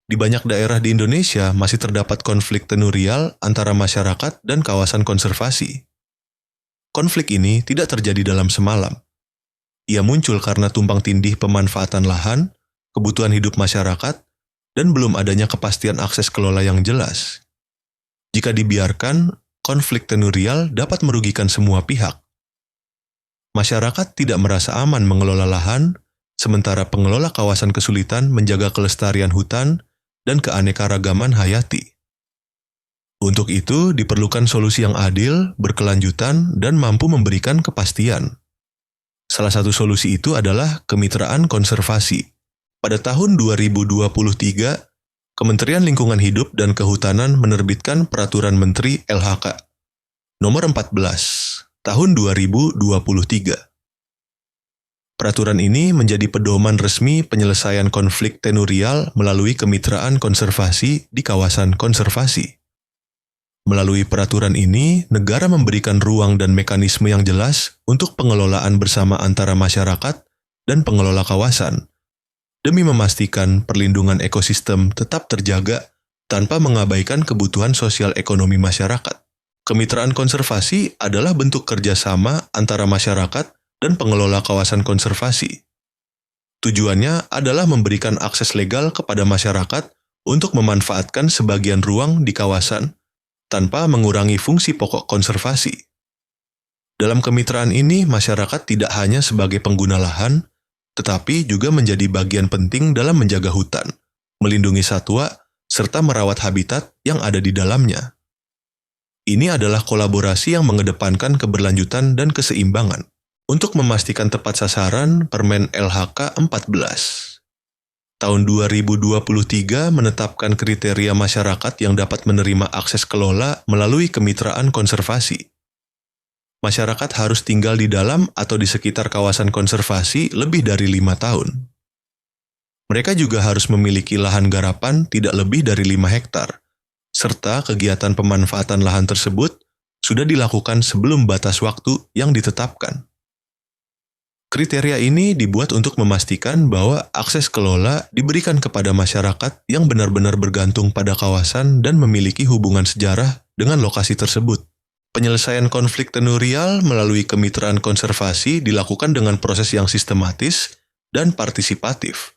Di banyak daerah di Indonesia masih terdapat konflik tenurial antara masyarakat dan kawasan konservasi. Konflik ini tidak terjadi dalam semalam. Ia muncul karena tumpang tindih pemanfaatan lahan, kebutuhan hidup masyarakat, dan belum adanya kepastian akses kelola yang jelas. Jika dibiarkan, konflik tenurial dapat merugikan semua pihak. Masyarakat tidak merasa aman mengelola lahan, sementara pengelola kawasan kesulitan menjaga kelestarian hutan dan keanekaragaman hayati. Untuk itu, diperlukan solusi yang adil, berkelanjutan, dan mampu memberikan kepastian. Salah satu solusi itu adalah kemitraan konservasi. Pada tahun 2023, Kementerian Lingkungan Hidup dan Kehutanan menerbitkan Peraturan Menteri LHK Nomor 14, Tahun 2023. Peraturan ini menjadi pedoman resmi penyelesaian konflik tenurial melalui kemitraan konservasi di kawasan konservasi. Melalui peraturan ini, negara memberikan ruang dan mekanisme yang jelas untuk pengelolaan bersama antara masyarakat dan pengelola kawasan, demi memastikan perlindungan ekosistem tetap terjaga tanpa mengabaikan kebutuhan sosial ekonomi masyarakat. Kemitraan konservasi adalah bentuk kerjasama antara masyarakat dan pengelola kawasan konservasi. Tujuannya adalah memberikan akses legal kepada masyarakat untuk memanfaatkan sebagian ruang di kawasan tanpa mengurangi fungsi pokok konservasi. Dalam kemitraan ini, masyarakat tidak hanya sebagai pengguna lahan, tetapi juga menjadi bagian penting dalam menjaga hutan, melindungi satwa, serta merawat habitat yang ada di dalamnya. Ini adalah kolaborasi yang mengedepankan keberlanjutan dan keseimbangan. Untuk memastikan tepat sasaran, Permen LHK 14 tahun 2023 menetapkan kriteria masyarakat yang dapat menerima akses kelola melalui kemitraan konservasi. Masyarakat harus tinggal di dalam atau di sekitar kawasan konservasi lebih dari 5 tahun. Mereka juga harus memiliki lahan garapan tidak lebih dari 5 hektar, serta kegiatan pemanfaatan lahan tersebut sudah dilakukan sebelum batas waktu yang ditetapkan. Kriteria ini dibuat untuk memastikan bahwa akses kelola diberikan kepada masyarakat yang benar-benar bergantung pada kawasan dan memiliki hubungan sejarah dengan lokasi tersebut. Penyelesaian konflik tenurial melalui kemitraan konservasi dilakukan dengan proses yang sistematis dan partisipatif.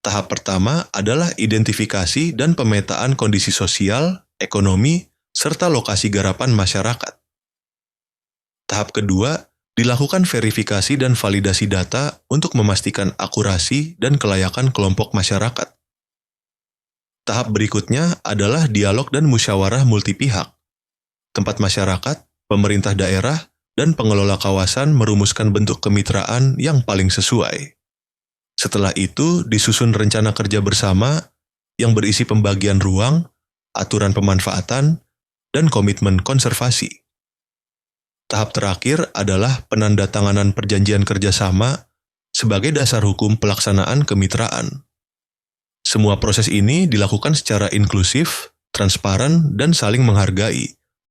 Tahap pertama adalah identifikasi dan pemetaan kondisi sosial, ekonomi, serta lokasi garapan masyarakat. Tahap kedua, dilakukan verifikasi dan validasi data untuk memastikan akurasi dan kelayakan kelompok masyarakat. Tahap berikutnya adalah dialog dan musyawarah multipihak. Tempat masyarakat, pemerintah daerah, dan pengelola kawasan merumuskan bentuk kemitraan yang paling sesuai. Setelah itu, disusun rencana kerja bersama yang berisi pembagian ruang, aturan pemanfaatan, dan komitmen konservasi. Tahap terakhir adalah penandatanganan perjanjian kerjasama sebagai dasar hukum pelaksanaan kemitraan. Semua proses ini dilakukan secara inklusif, transparan, dan saling menghargai.